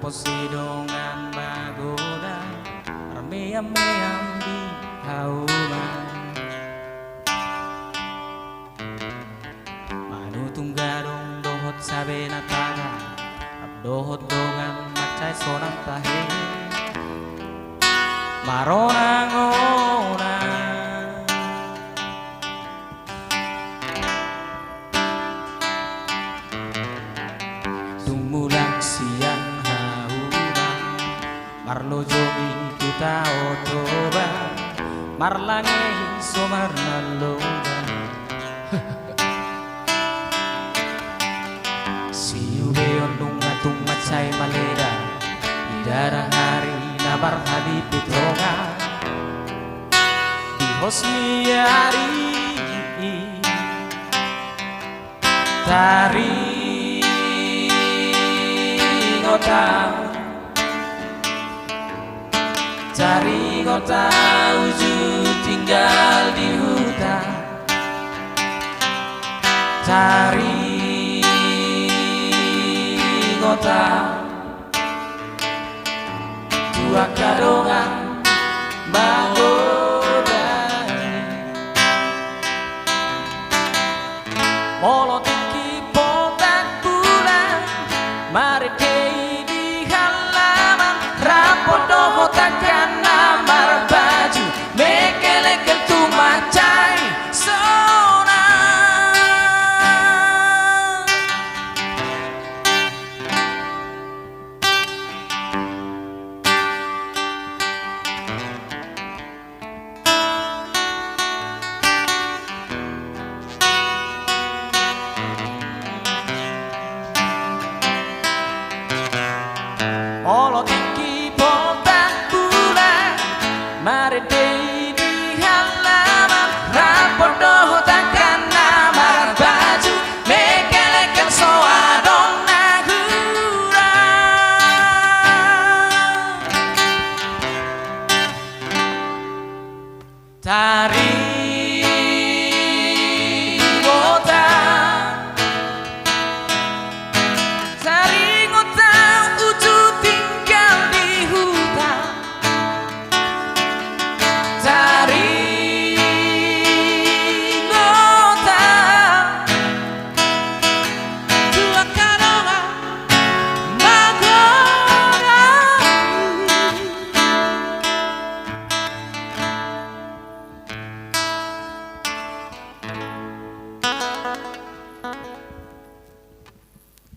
Posidongan magoda Rameam-meam di kauman Manutung gadong dohot sabe na taga Abdohot dongan macay sonang tahe Maronang-ona Tumulang siang Marlo jogi kita otoba Marlange somar naloba Siu beon lungatung macay maleda Idara hari nabar hadi pitonga Dihos miari Tari ngotang Cari kota wujud tinggal di hutan Cari